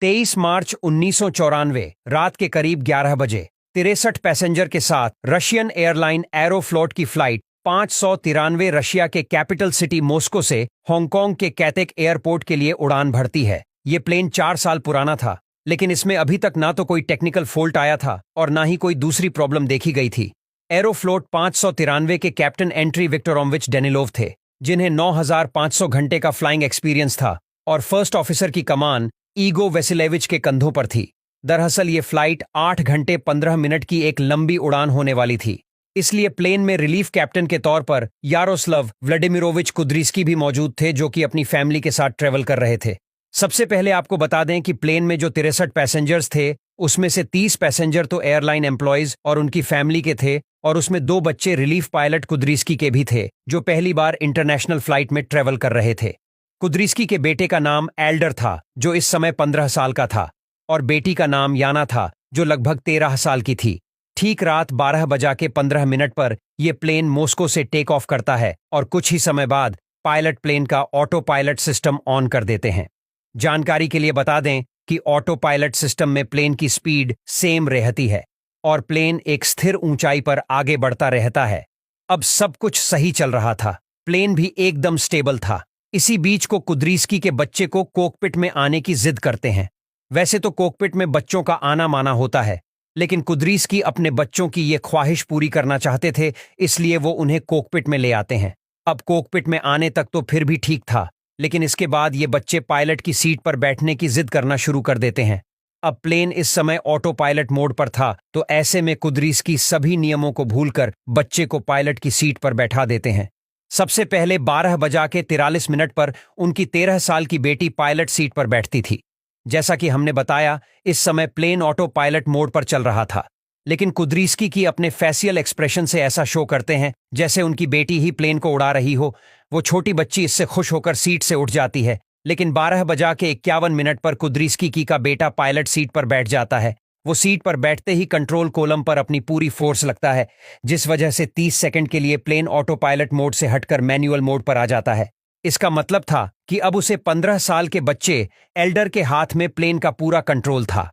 23 मार्च 1994 रात के करीब 11 बजे 63 पैसेंजर के साथ रशियन एयरलाइन एरोफ्लोट की फ्लाइट 593 रशिया के कैपिटल सिटी मॉस्को से हांगकांग के कैथेक एयरपोर्ट के लिए उड़ान भरती है। ये प्लेन 4 साल पुराना था, लेकिन इसमें अभी तक ना तो कोई टेक्निकल फॉल्ट आया था और ना ही कोई दूसरी प्रॉब्लम देखी गई थी। एरोफ्लोट 593 के कैप्टन एंट्री विक्टोरोविच डेनिलोव थे, जिन्हें 9500 घंटे का फ्लाइंग एक्सपीरियंस था और फर्स्ट ऑफिसर की कमान ईगो वेसिलेविच के कंधों पर थी। दरअसल ये फ्लाइट 8 घंटे 15 मिनट की एक लंबी उड़ान होने वाली थी, इसलिए प्लेन में रिलीफ कैप्टन के तौर पर यारोस्लाव व्लादिमीरोविच कुद्रीस्की भी मौजूद थे, जो कि अपनी फैमिली के साथ ट्रेवल कर रहे थे। सबसे पहले आपको बता दें कि प्लेन में जो 63 पैसेंजर्स थे, उसमें से 30 पैसेंजर तो एयरलाइन एम्प्लॉयज और उनकी फैमिली के थे और उसमें 2 बच्चे रिलीफ पायलट कुद्रीस्की के भी थे, जो पहली बार इंटरनेशनल फ्लाइट में ट्रेवल कर रहे थे। कुद्रीस्की के बेटे का नाम एल्डर था, जो इस समय 15 साल का था, और बेटी का नाम याना था, जो लगभग 13 साल की थी। ठीक रात 12:15 पर यह प्लेन मॉस्को से टेक ऑफ करता है और कुछ ही समय बाद पायलट प्लेन का ऑटो पायलट सिस्टम ऑन कर देते हैं। जानकारी के लिए बता दें कि ऑटो पायलट सिस्टम में प्लेन की स्पीड सेम रहती है और प्लेन एक स्थिर ऊंचाई पर आगे बढ़ता रहता है। अब सब कुछ सही चल रहा था, प्लेन भी एकदम स्टेबल था। इसी बीच को कुद्रीस्की के बच्चे को कॉकपिट में आने की जिद करते हैं। वैसे तो कॉकपिट में बच्चों का आना माना होता है, लेकिन कुद्रीस्की अपने बच्चों की ये ख्वाहिश पूरी करना चाहते थे, इसलिए वो उन्हें कॉकपिट में ले आते हैं। अब कॉकपिट में आने तक तो फिर भी ठीक था, लेकिन इसके बाद ये बच्चे पायलट की सीट पर बैठने की जिद करना शुरू कर देते हैं। अब प्लेन इस समय ऑटो पायलट मोड पर था, तो ऐसे में कुद्रीस्की सभी नियमों को भूलकर बच्चे को पायलट की सीट पर बैठा देते हैं। सबसे पहले 12:43 पर उनकी 13 साल की बेटी पायलट सीट पर बैठती थी। जैसा कि हमने बताया, इस समय प्लेन ऑटो पायलट मोड पर चल रहा था, लेकिन कुद्रीस्की की अपने फेशियल एक्सप्रेशन से ऐसा शो करते हैं जैसे उनकी बेटी ही प्लेन को उड़ा रही हो। वो छोटी बच्ची इससे खुश होकर सीट से उठ जाती है, लेकिन 12:51 पर कुद्रीस्की की का बेटा पायलट सीट पर बैठ जाता है। वो सीट पर बैठते ही कंट्रोल कोलम पर अपनी पूरी फोर्स लगता है, जिस वजह से 30 सेकंड के लिए प्लेन ऑटो पायलट मोड से हटकर मैनुअल मोड पर आ जाता है। इसका मतलब था कि अब उसे 15 साल के बच्चे एल्डर के हाथ में प्लेन का पूरा कंट्रोल था।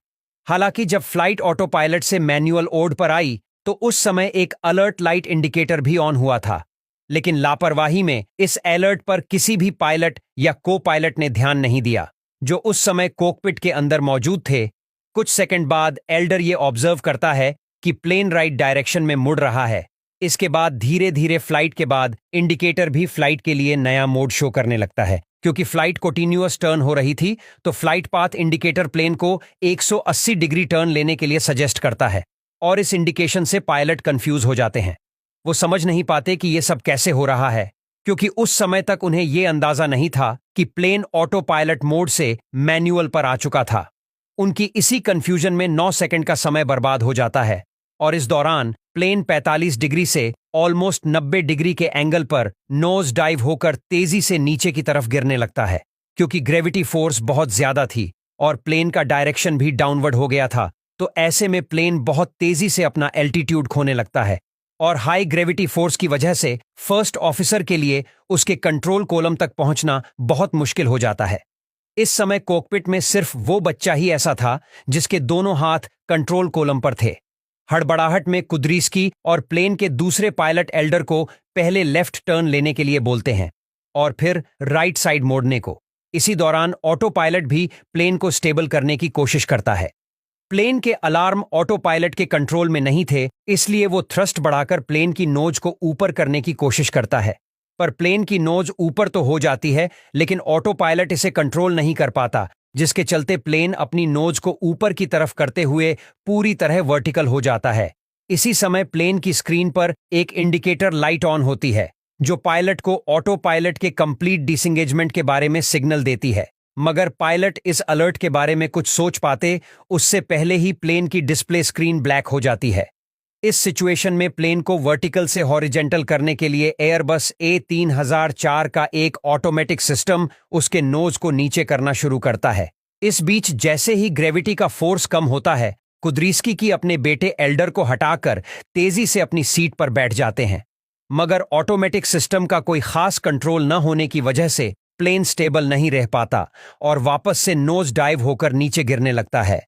हालांकि जब फ्लाइट ऑटो पायलट से मैनुअल मोड पर आई, तो उस समय एक अलर्ट लाइट इंडिकेटर भी ऑन हुआ था, लेकिन लापरवाही में इस अलर्ट पर किसी भी पायलट या को पायलट ने ध्यान नहीं दिया, जो उस समय कॉकपिट के अंदर मौजूद थे। कुछ सेकंड बाद एल्डर ये ऑब्जर्व करता है कि प्लेन राइट डायरेक्शन में मुड़ रहा है। इसके बाद धीरे धीरे फ्लाइट के बाद इंडिकेटर भी फ्लाइट के लिए नया मोड शो करने लगता है। क्योंकि फ्लाइट कंटीन्यूअस टर्न हो रही थी, तो फ्लाइट पाथ इंडिकेटर प्लेन को 180 डिग्री टर्न लेने के लिए सजेस्ट करता है, और इस इंडिकेशन से पायलट कंफ्यूज हो जाते हैं। वो समझ नहीं पाते कि ये सब कैसे हो रहा है, क्योंकि उस समय तक उन्हें ये अंदाजा नहीं था कि प्लेन ऑटो पायलट मोड से मैनुअल पर आ चुका था। उनकी इसी कंफ्यूजन में 9 सेकंड का समय बर्बाद हो जाता है, और इस दौरान प्लेन 45 डिग्री से ऑलमोस्ट 90 डिग्री के एंगल पर नोज डाइव होकर तेजी से नीचे की तरफ गिरने लगता है। क्योंकि ग्रेविटी फोर्स बहुत ज्यादा थी और प्लेन का डायरेक्शन भी डाउनवर्ड हो गया था, तो ऐसे में प्लेन बहुत तेजी से अपना एल्टीट्यूड खोने लगता है, और हाई ग्रेविटी फोर्स की वजह से फर्स्ट ऑफिसर के लिए उसके कंट्रोल कॉलम तक पहुंचना बहुत मुश्किल हो जाता है। इस समय कॉकपिट में सिर्फ वो बच्चा ही ऐसा था जिसके दोनों हाथ कंट्रोल कॉलम पर थे। हड़बड़ाहट में कुद्रीस्की और प्लेन के दूसरे पायलट एल्डर को पहले लेफ्ट टर्न लेने के लिए बोलते हैं और फिर राइट साइड मोड़ने को। इसी दौरान ऑटो पायलट भी प्लेन को स्टेबल करने की कोशिश करता है। प्लेन के अलार्म ऑटो पायलट के कंट्रोल में नहीं थे, इसलिए वो थ्रस्ट बढ़ाकर प्लेन की नोज को ऊपर करने की कोशिश करता है, पर प्लेन की नोज ऊपर तो हो जाती है, लेकिन ऑटो पायलट इसे कंट्रोल नहीं कर पाता, जिसके चलते प्लेन अपनी नोज को ऊपर की तरफ करते हुए पूरी तरह वर्टिकल हो जाता है। इसी समय प्लेन की स्क्रीन पर एक इंडिकेटर लाइट ऑन होती है, जो पायलट को ऑटो पायलट के कंप्लीट डिसएंगेजमेंट के बारे में सिग्नल देती है। मगर पायलट इस अलर्ट के बारे में कुछ सोच पाते उससे पहले ही प्लेन की डिस्प्ले स्क्रीन ब्लैक हो जाती है। इस सिचुएशन में प्लेन को वर्टिकल से हॉरिजेंटल करने के लिए एयरबस A3004 का एक ऑटोमेटिक सिस्टम उसके नोज को नीचे करना शुरू करता है। इस बीच जैसे ही ग्रेविटी का फोर्स कम होता है, कुद्रीस्की की अपने बेटे एल्डर को हटाकर तेजी से अपनी सीट पर बैठ जाते हैं। मगर ऑटोमेटिक सिस्टम का कोई खास कंट्रोल न होने की वजह से प्लेन स्टेबल नहीं रह पाता और वापस से नोज डाइव होकर नीचे गिरने लगता है।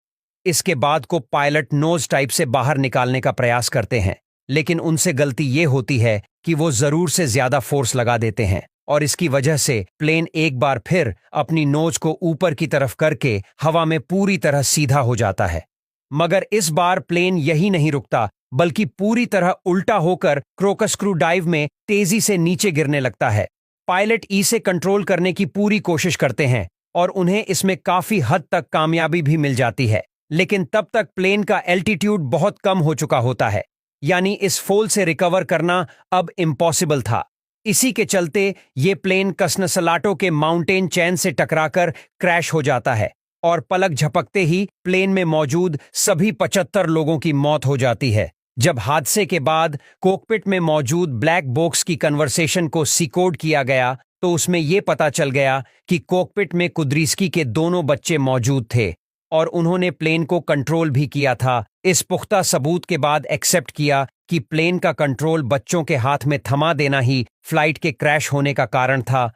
इसके बाद को पायलट नोज टाइप से बाहर निकालने का प्रयास करते हैं, लेकिन उनसे गलती ये होती है कि वो जरूर से ज्यादा फोर्स लगा देते हैं और इसकी वजह से प्लेन एक बार फिर अपनी नोज को ऊपर की तरफ करके हवा में पूरी तरह सीधा हो जाता है। मगर इस बार प्लेन यही नहीं रुकता, बल्कि पूरी तरह उल्टा होकर क्रोकस्क्रू डाइव में तेजी से नीचे गिरने लगता है। पायलट इसे कंट्रोल करने की पूरी कोशिश करते हैं और उन्हें इसमें काफी हद तक कामयाबी भी मिल जाती है, लेकिन तब तक प्लेन का एल्टीट्यूड बहुत कम हो चुका होता है, यानी इस फॉल से रिकवर करना अब इम्पॉसिबल था। इसी के चलते ये प्लेन कसनसलाटो के माउंटेन चैन से टकराकर क्रैश हो जाता है और पलक झपकते ही प्लेन में मौजूद सभी 75 लोगों की मौत हो जाती है। जब हादसे के बाद कॉकपिट में मौजूद ब्लैक बॉक्स की कन्वर्सेशन को सीकोड किया गया तो उसमें यह पता चल गया कि कॉकपिट में कुद्रीस्की के दोनों बच्चे मौजूद थे और उन्होंने प्लेन को कंट्रोल भी किया था। इस पुख्ता सबूत के बाद एक्सेप्ट किया कि प्लेन का कंट्रोल बच्चों के हाथ में थमा देना ही फ्लाइट के क्रैश होने का कारण था